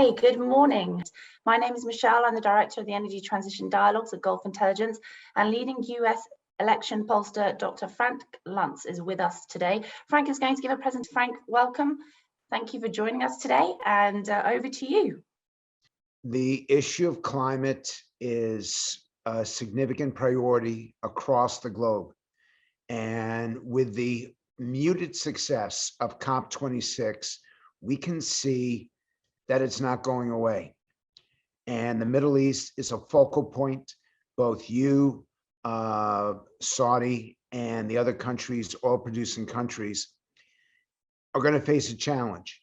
Hey, good morning. My name is Michelle. I'm the Director of the Energy Transition Dialogues at Gulf Intelligence, and leading US election pollster Dr. Frank Luntz is with us today. Frank is going to give a presentation. Frank, welcome. Thank you for joining us today, and over to you. The issue of climate is a significant priority across the globe. And with the muted success of COP26, we can see that it's not going away. And the Middle East is a focal point. Both you, Saudi, and the other countries, oil-producing countries, are going to face a challenge.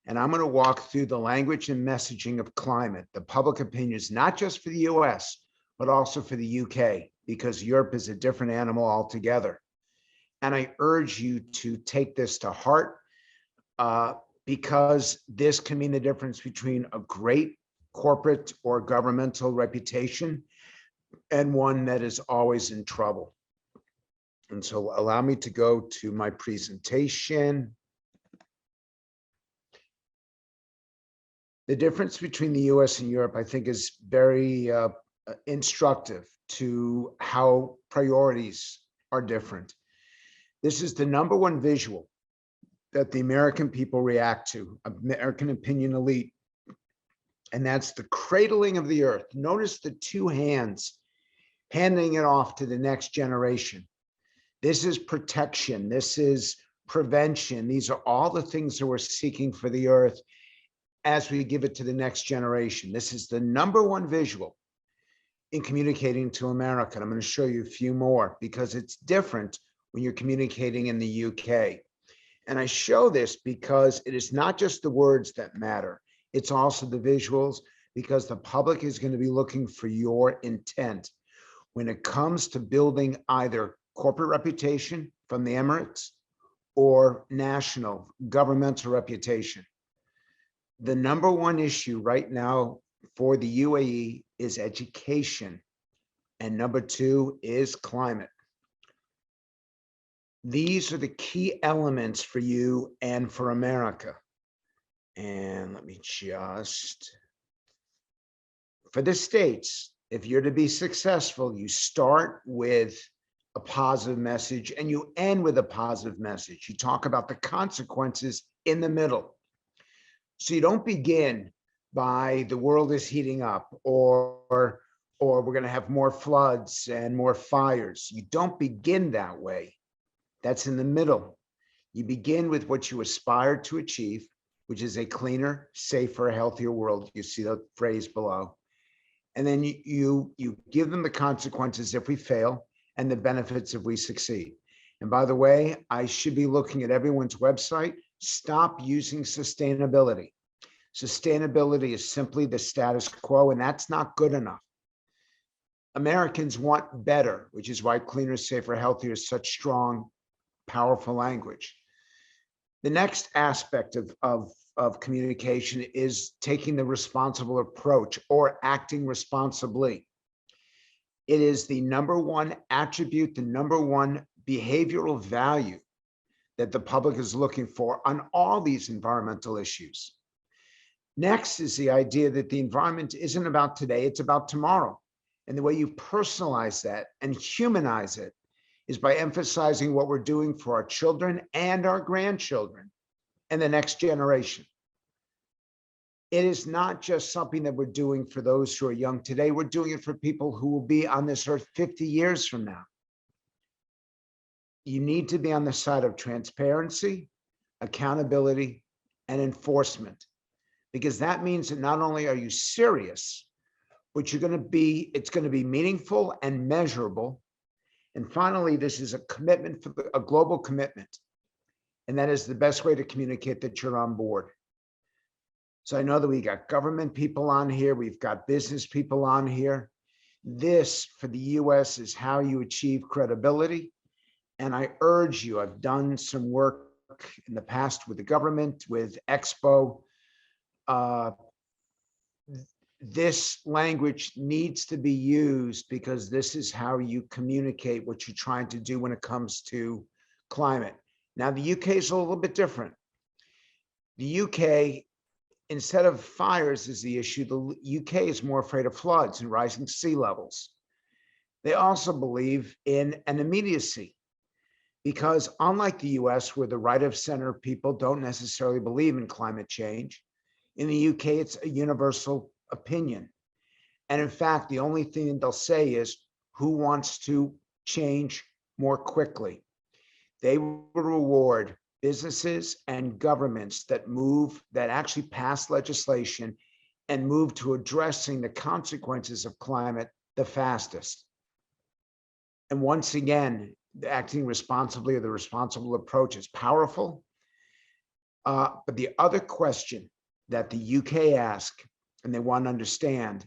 And I'm going to walk through the language and messaging of climate, the public opinions, not just for the US, but also for the UK, because Europe is a different animal altogether. And I urge you to take this to heart, because this can mean the difference between a great corporate or governmental reputation and one that is always in trouble. And so allow me to go to my presentation. The difference between the US and Europe, I think, is very instructive to how priorities are different. This is the #1 visual that the American people react to, American opinion elite, and that's the cradling of the earth. Notice the two hands handing it off to the next generation. This is protection. This is prevention. These are all the things that we're seeking for the earth as we give it to the next generation. This is the #1 visual in communicating to America. And I'm going to show you a few more because it's different when you're communicating in the UK. And I show this because it is not just the words that matter. It's also the visuals, because the public is going to be looking for your intent when it comes to building either corporate reputation from the Emirates or national governmental reputation. The #1 issue right now for the UAE is education, and #2 is climate. These are the key elements for you and for America. And let me just, for the States, if you're to be successful, you start with a positive message and you end with a positive message. You talk about the consequences in the middle. So you don't begin by the world is heating up or we're going to have more floods and more fires. You don't begin that way. That's in the middle. You begin with what you aspire to achieve, which is a cleaner, safer, healthier world. You see the phrase below. And then you give them the consequences if we fail and the benefits if we succeed. And by the way, I should be looking at everyone's website. Stop using sustainability. Sustainability is simply the status quo, and that's not good enough. Americans want better, which is why cleaner, safer, healthier is such strong, powerful language. The next aspect of communication is taking the responsible approach or acting responsibly. It is the #1 attribute, the #1 behavioral value that the public is looking for on all these environmental issues. Next is the idea that the environment isn't about today, it's about tomorrow. And the way you personalize that and humanize it is by emphasizing what we're doing for our children and our grandchildren and the next generation. It is not just something that we're doing for those who are young today. We're doing it for people who will be on this earth 50 years from now. You need to be on the side of transparency, accountability, and enforcement, because that means that not only are you serious, but it's going to be meaningful and measurable. And finally, this is a commitment, for a global commitment. And that is the best way to communicate that you're on board. So I know that we got government people on here. We've got business people on here. This, for the US, is how you achieve credibility. And I urge you, I've done some work in the past with the government, with Expo. This language needs to be used because this is how you communicate what you're trying to do when it comes to climate. Now, the UK is a little bit different. The UK instead of fires is the issue, the UK is more afraid of floods and rising sea levels. They also believe in an immediacy, because unlike the US, where the right of center people don't necessarily believe in climate change, in the UK, it's a universal opinion. And in fact, the only thing they'll say is, who wants to change more quickly? They will reward businesses and governments that actually pass legislation and move to addressing the consequences of climate the fastest. And once again, acting responsibly, or the responsible approach, is powerful. But the other question that the UK ask, and they want to understand,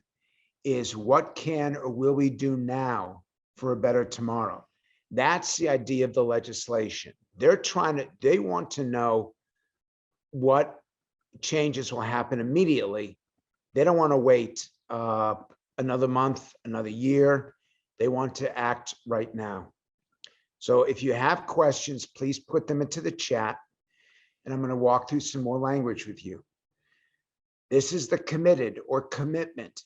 is what can or will we do now for a better tomorrow? That's the idea of the legislation. They want to know what changes will happen immediately. They don't want to wait another month, another year. They want to act right now. So if you have questions, please put them into the chat, and I'm going to walk through some more language with you. This is the committed or commitment,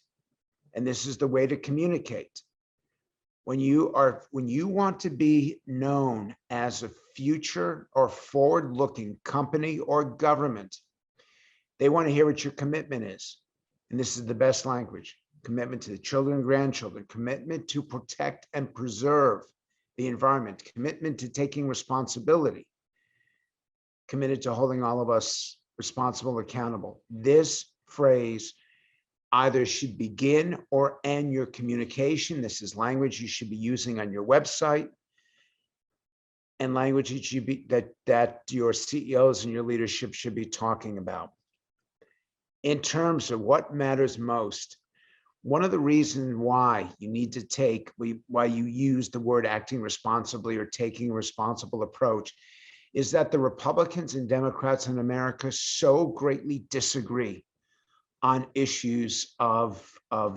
and this is the way to communicate. When you want to be known as a future or forward-looking company or government, they want to hear what your commitment is. And this is the best language: commitment to the children and grandchildren, commitment to protect and preserve the environment, commitment to taking responsibility, committed to holding all of us responsible, accountable. This phrase either should begin or end your communication. This is language you should be using on your website, and language that should be that your CEOs and your leadership should be talking about. In terms of what matters most, one of the reasons why you need to why you use the word acting responsibly or taking a responsible approach is that the Republicans and Democrats in America so greatly disagree on issues of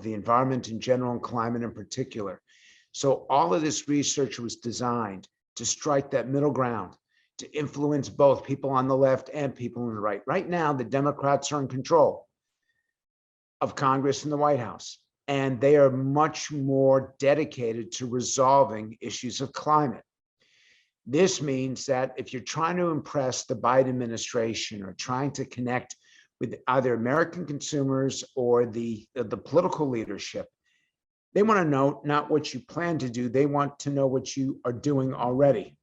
the environment in general and climate in particular. So all of this research was designed to strike that middle ground, to influence both people on the left and people on the right. Right now, the Democrats are in control of Congress and the White House, and they are much more dedicated to resolving issues of climate. This means that if you're trying to impress the Biden administration or trying to connect with either American consumers or the political leadership, they want to know not what you plan to do, they want to know what you are doing already.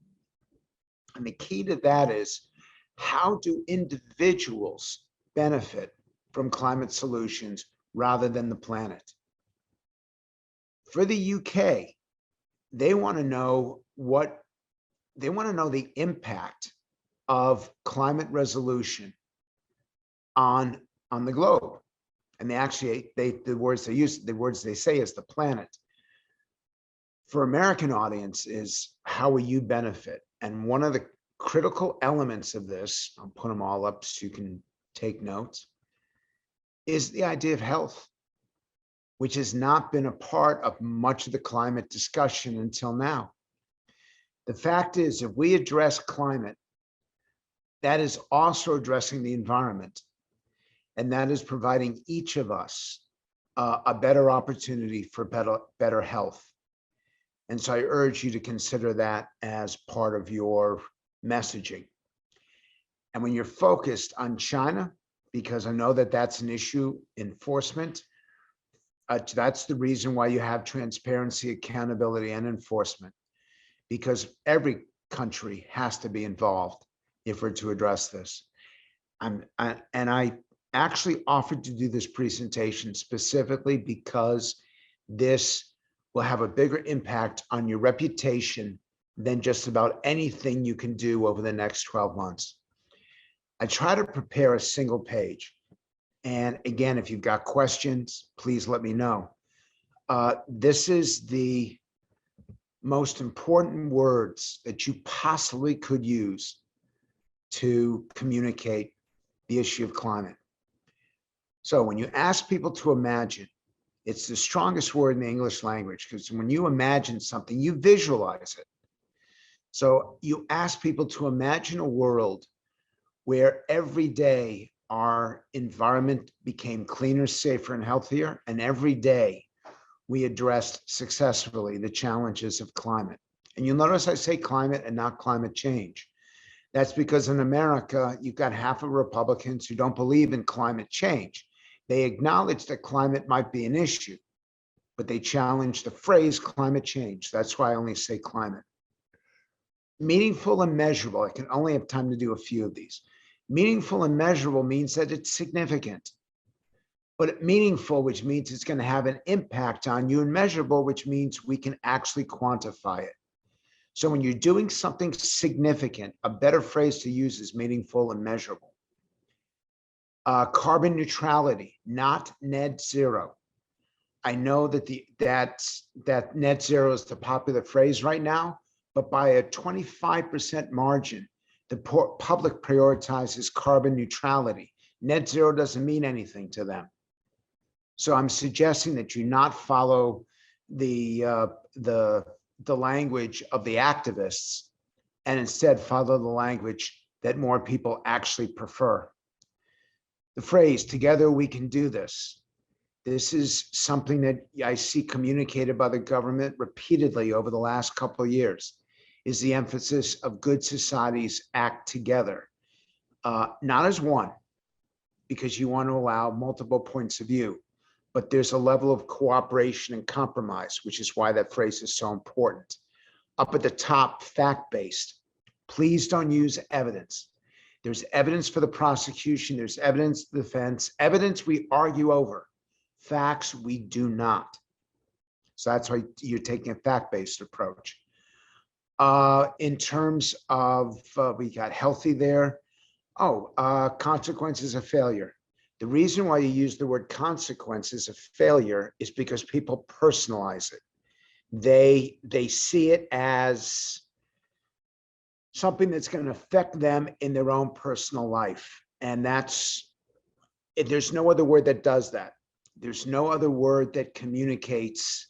And the key to that is, how do individuals benefit from climate solutions rather than the planet? For the UK, they want to know the impact of climate resolution on the globe. And the words they say is the planet. For American audience is, how will you benefit? And one of the critical elements of this, I'll put them all up so you can take notes, is the idea of health, which has not been a part of much of the climate discussion until now. The fact is, if we address climate, that is also addressing the environment, and that is providing each of us a better opportunity for better health. And so I urge you to consider that as part of your messaging. And when you're focused on China, because I know that that's an issue, enforcement, that's the reason why you have transparency, accountability, and enforcement, because every country has to be involved if we're to address this. And I actually offered to do this presentation specifically because this will have a bigger impact on your reputation than just about anything you can do over the next 12 months. I try to prepare a single page. And again, if you've got questions, please let me know. This is the most important words that you possibly could use to communicate the issue of climate. So when you ask people to imagine, it's the strongest word in the English language, because when you imagine something, you visualize it. So you ask people to imagine a world where every day our environment became cleaner, safer, and healthier. And every day we addressed successfully the challenges of climate. And you'll notice I say climate and not climate change. That's because in America, you've got half of Republicans who don't believe in climate change. They acknowledge that climate might be an issue, but they challenge the phrase climate change. That's why I only say climate. Meaningful and measurable. I can only have time to do a few of these. Meaningful and measurable means that it's significant, but meaningful, which means it's going to have an impact on you, and measurable, which means we can actually quantify it. So when you're doing something significant, a better phrase to use is meaningful and measurable. Carbon neutrality, not net zero. I know that that net zero is the popular phrase right now, but by a 25% margin, the public prioritizes carbon neutrality. Net zero doesn't mean anything to them. So I'm suggesting that you not follow the language of the activists and instead follow the language that more people actually prefer. The phrase, together we can do this. This is something that I see communicated by the government repeatedly over the last couple of years, is the emphasis of good societies act together, not as one, because you want to allow multiple points of view, but there's a level of cooperation and compromise, which is why that phrase is so important. Up at the top, fact-based. Please don't use evidence. There's evidence for the prosecution, there's evidence for the defense, evidence we argue over. Facts, we do not. So that's why you're taking a fact-based approach. In terms of, we got healthy there. Consequences of failure. The reason why you use the word consequences of failure is because people personalize it. They see it as something that's going to affect them in their own personal life. And there's no other word that does that. There's no other word that communicates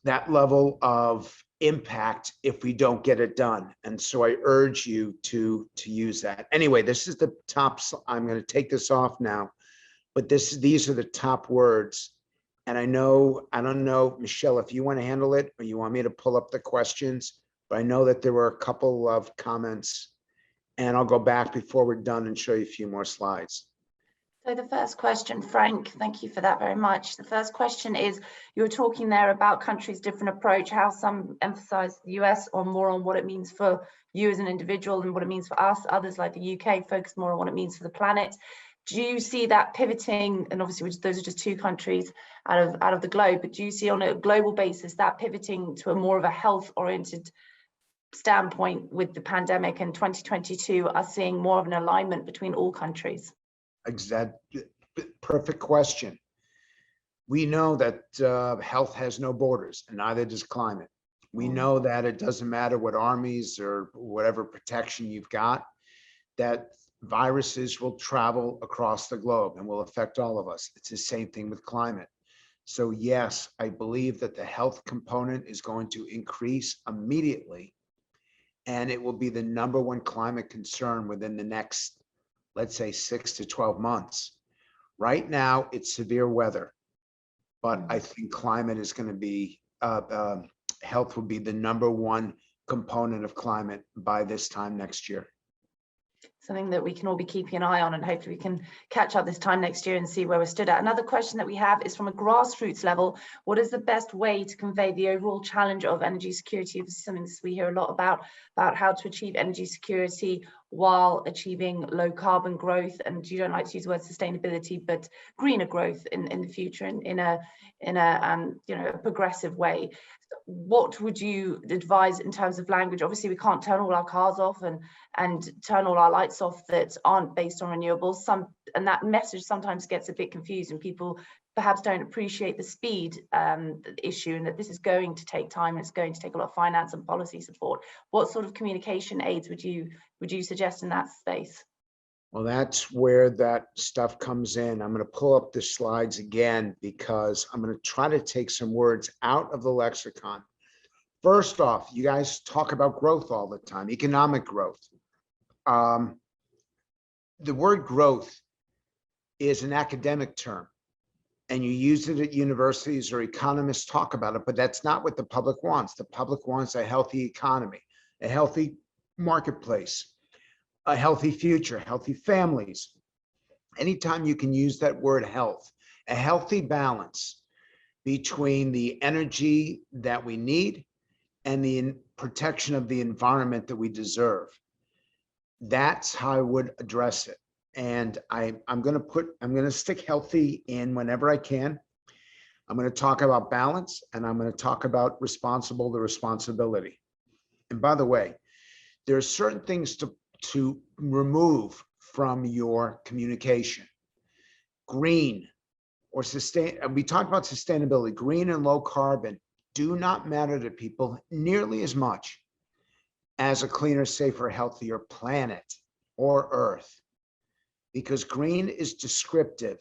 that level of impact if we don't get it done. And so I urge you to use that. Anyway, this is the top. I'm going to take this off now, but these are the top words. And I don't know, Michelle, if you want to handle it or you want me to pull up the questions, but I know that there were a couple of comments, and I'll go back before we're done and show you a few more slides. So the first question, Frank, thank you for that very much. The first question is, you were talking there about countries' different approach, how some emphasize the US or more on what it means for you as an individual and what it means for us. Others like the UK focus more on what it means for the planet. Do you see that pivoting? And obviously those are just two countries out of the globe, but do you see on a global basis that pivoting to a more of a health-oriented standpoint with the pandemic in 2022, us seeing more of an alignment between all countries? Exactly. Perfect question. We know that health has no borders, and neither does climate. We know that it doesn't matter what armies or whatever protection you've got, that viruses will travel across the globe and will affect all of us. It's the same thing with climate. So yes, I believe that the health component is going to increase immediately, and it will be the number one climate concern within the next, let's say, 6 to 12 months. Right now, it's severe weather, but I think climate is going to be, health will be the number one component of climate by this time next year. Something that we can all be keeping an eye on, and hopefully we can catch up this time next year and see where we're stood at. Another question that we have is from a grassroots level. What is the best way to convey the overall challenge of energy security? This is something we hear a lot about how to achieve energy security while achieving low carbon growth. And you don't like to use the word sustainability, but greener growth in the future in a progressive way. What would you advise in terms of language? Obviously, we can't turn all our cars off and turn all our lights off that aren't based on renewables. And that message sometimes gets a bit confused, and people perhaps don't appreciate the speed issue, and that this is going to take time. It's going to take a lot of finance and policy support. What sort of communication aids would you suggest in that space? Well, that's where that stuff comes in. I'm going to pull up the slides again because I'm going to try to take some words out of the lexicon. First off, you guys talk about growth all the time, economic growth. the word growth is an academic term, and you use it at universities or economists talk about it, but that's not what the public wants. The public wants a healthy economy, a healthy marketplace, a healthy future, healthy families. Anytime you can use that word health, a healthy balance between the energy that we need and the protection of the environment that we deserve. That's how I would address it. And I'm going to stick healthy in whenever I can. I'm going to talk about balance, and I'm going to talk about the responsibility. And by the way, there are certain things to remove from your communication. Green or sustain, we talked about sustainability, green and low carbon do not matter to people nearly as much as a cleaner, safer, healthier planet or Earth, because green is descriptive.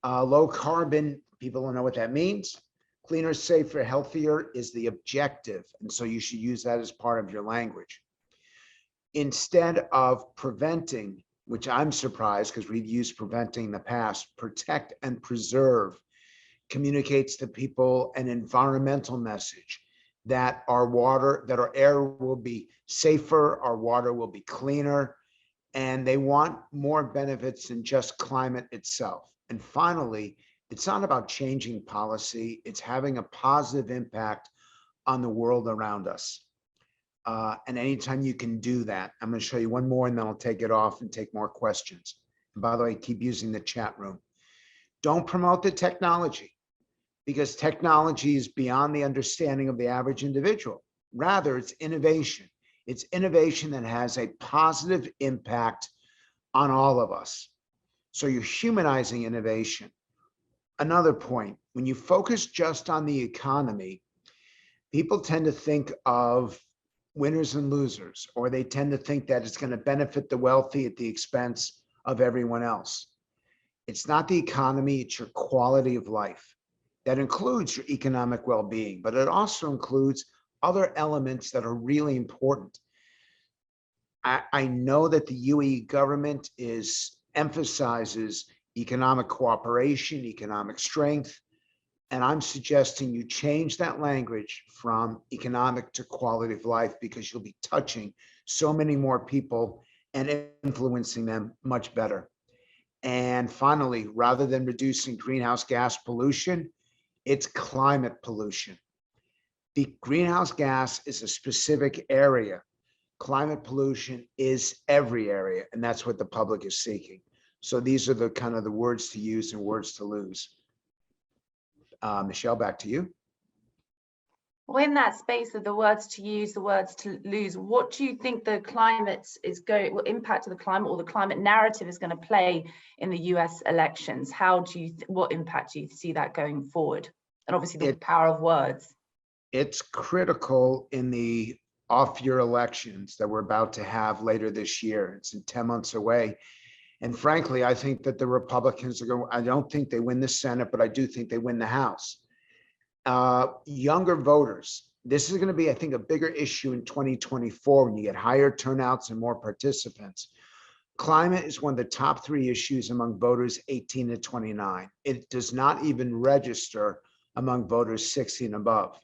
Low carbon, people don't know what that means. Cleaner, safer, healthier is the objective. And so you should use that as part of your language. Instead of preventing, which I'm surprised because we've used preventing in the past, protect and preserve communicates to people an environmental message that our water, that our air will be safer, our water will be cleaner, and they want more benefits than just climate itself. And finally, it's not about changing policy, it's having a positive impact on the world around us. And anytime you can do that, I'm going to show you one more and then I'll take it off and take more questions. And by the way, keep using the chat room. Don't promote the technology, because technology is beyond the understanding of the average individual. Rather, it's innovation. It's innovation that has a positive impact on all of us. So you're humanizing innovation. Another point, when you focus just on the economy, people tend to think of winners and losers, or they tend to think that it's going to benefit the wealthy at the expense of everyone else. It's not the economy, it's your quality of life. That includes your economic well-being, but it also includes other elements that are really important. I know that the UAE government emphasizes economic cooperation, economic strength, and I'm suggesting you change that language from economic to quality of life, because you'll be touching so many more people and influencing them much better. And finally, rather than reducing greenhouse gas pollution, it's climate pollution. The greenhouse gas is a specific area. Climate pollution is every area, and that's what the public is seeking. So these are the kind of the words to use and words to lose. Michelle, back to you. Well, in that space of the words to use, the words to lose, what do you think the climate is going, what impact of the climate or the climate narrative is going to play in the US elections? How do you, what impact do you see that going forward? And obviously the power of words. It's critical in the off-year elections that we're about to have later this year. It's in 10 months away. And frankly, I think that the Republicans are going, I don't think they win the Senate, but I do think they win the House. Younger voters, this is going to be, I think, a bigger issue in 2024 when you get higher turnouts and more participants. Climate is one of the top 3 issues among voters 18 to 29. It does not even register among voters 60 and above.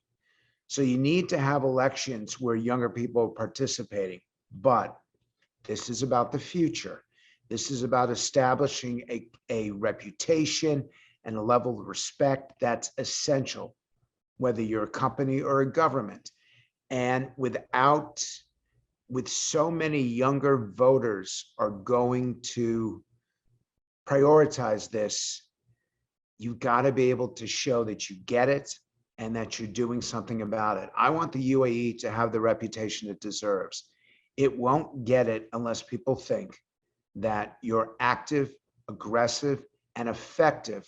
So you need to have elections where younger people are participating. But this is about the future. This is about establishing a reputation and a level of respect that's essential, whether you're a company or a government. And with so many younger voters are going to prioritize this, you've got to be able to show that you get it and that you're doing something about it. I want the UAE to have the reputation it deserves. It won't get it unless people think that you're active, aggressive, and effective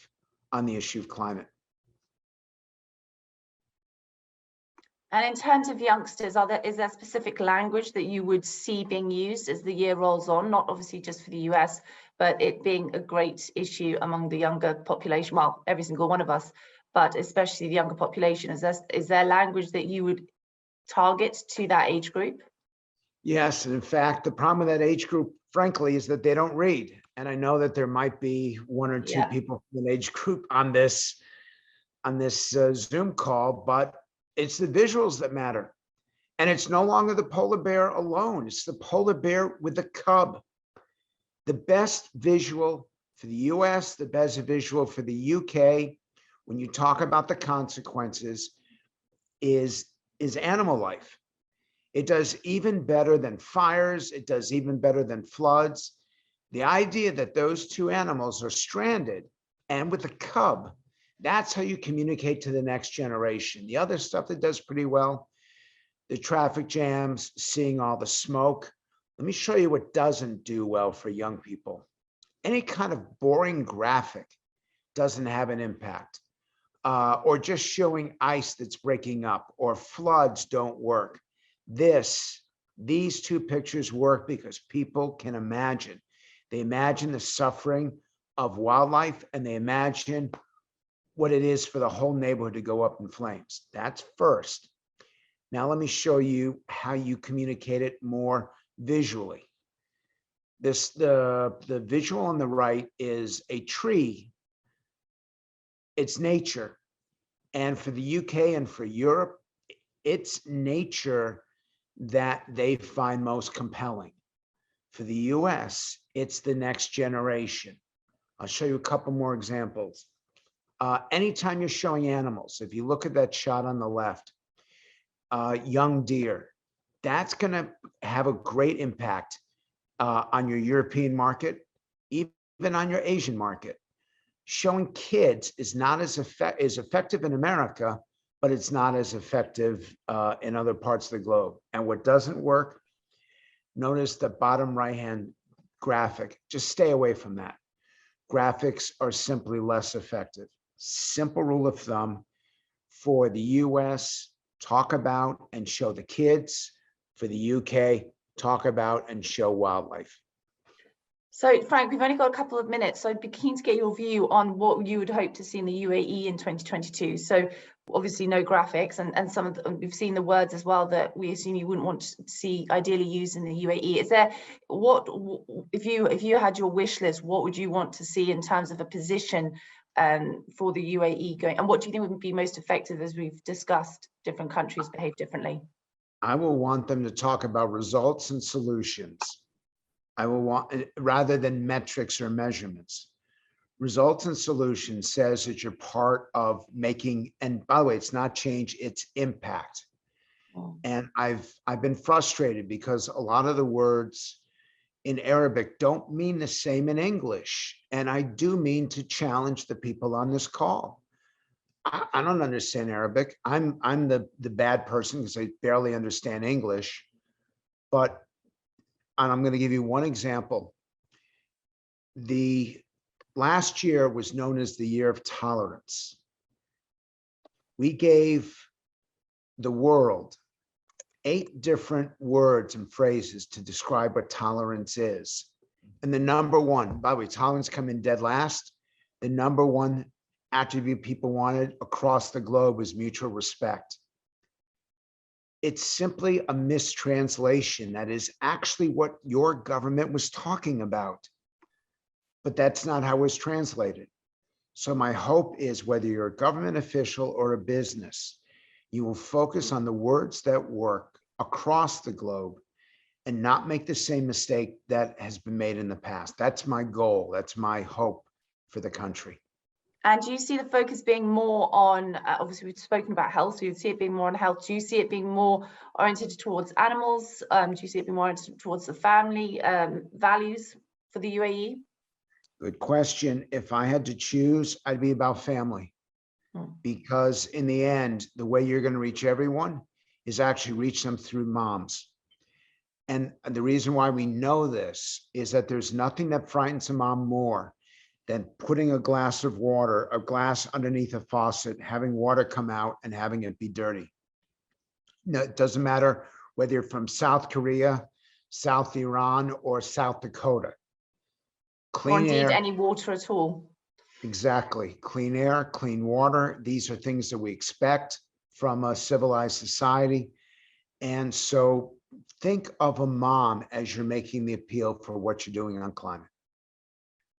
on the issue of climate. And in terms of youngsters, is there specific language that you would see being used as the year rolls on? Not obviously just for the US, but it being a great issue among the younger population, well, every single one of us, but especially the younger population. Is there language that you would target to that age group? Yes, and in fact, the problem with that age group, frankly, is that they don't read. And I know that there might be one or two Yeah. people from an age group on this Zoom call, but it's the visuals that matter. And it's no longer the polar bear alone. It's the polar bear with the cub. The best visual for the US, the best visual for the UK, when you talk about the consequences, is animal life. It does even better than fires. It does even better than floods. The idea that those two animals are stranded and with a cub, that's how you communicate to the next generation. The other stuff that does pretty well, the traffic jams, seeing all the smoke. Let me show you what doesn't do well for young people. Any kind of boring graphic doesn't have an impact. Or just showing ice that's breaking up, or floods don't work. These two pictures work because people can imagine. They imagine the suffering of wildlife, and they imagine what it is for the whole neighborhood to go up in flames. That's first. Now let me show you how you communicate it more visually. The visual on the right is a tree. It's nature. And for the UK and for Europe, it's nature that they find most compelling. For the US, it's the next generation. I'll show you a couple more examples. Anytime you're showing animals, if you look at that shot on the left, young deer, that's going to have a great impact on your European market, even on your Asian market. Showing kids is not as effective in America, but it's not as effective in other parts of the globe. And what doesn't work, notice the bottom right-hand graphic. Just stay away from that. Graphics are simply less effective. Simple rule of thumb for the US, talk about and show the kids. For the UK, talk about and show wildlife. So Frank, we've only got a couple of minutes, so I'd be keen to get your view on what you would hope to see in the UAE in 2022. So obviously no graphics, and some of we've seen the words as well that we assume you wouldn't want to see ideally used in the UAE. Is there, what if you had your wish list, what would you want to see in terms of a position for the UAE going, and what do you think would be most effective? As we've discussed, different countries behave differently. I will want them to talk about results and solutions. I will want, rather than metrics or measurements. Results and solutions says that you're part of making, and by the way, it's not change, it's impact. And I've been frustrated because a lot of the words in Arabic don't mean the same in English. And I do mean to challenge the people on this call. I don't understand Arabic. I'm the bad person because I barely understand English. But, and I'm going to give you one example. The last year was known as the year of tolerance. We gave the world 8 different words and phrases to describe what tolerance is. And the number one, by the way, tolerance come in dead last. The number one attribute people wanted across the globe was mutual respect. It's simply a mistranslation. That is actually what your government was talking about. But that's not how it was translated. So my hope is whether you're a government official or a business, you will focus on the words that work across the globe and not make the same mistake that has been made in the past. That's my goal. That's my hope for the country. And do you see the focus being more on, obviously we've spoken about health, so you see it being more on health. Do you see it being more oriented towards animals? Do you see it being more oriented towards the family values for the UAE? Good question. If I had to choose, I'd be about family. Because in the end, the way you're going to reach everyone is actually reach them through moms. And the reason why we know this is that there's nothing that frightens a mom more than putting a glass of water, a glass underneath a faucet, having water come out and having it be dirty. No, it doesn't matter whether you're from South Korea, South Iran, or South Dakota. Clean or indeed air, any water at all. Exactly. Clean air, clean water. These are things that we expect from a civilized society. And so think of a mom as you're making the appeal for what you're doing on climate.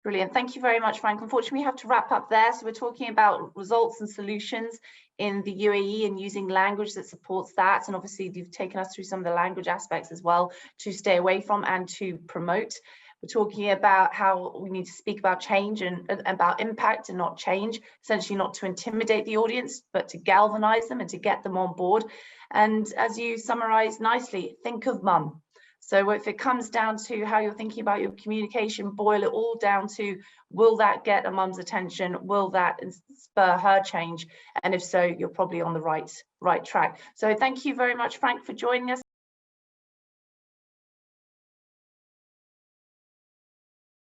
Brilliant. Thank you very much, Frank. Unfortunately, we have to wrap up there. So we're talking about results and solutions in the UAE and using language that supports that. And obviously, you've taken us through some of the language aspects as well to stay away from and to promote. We're talking about how we need to speak about change and about impact and not change, essentially not to intimidate the audience, but to galvanize them and to get them on board. And as you summarized nicely, think of mum. So if it comes down to how you're thinking about your communication, boil it all down to, will that get a mum's attention? Will that spur her change? And if so, you're probably on the right track. So thank you very much, Frank, for joining us.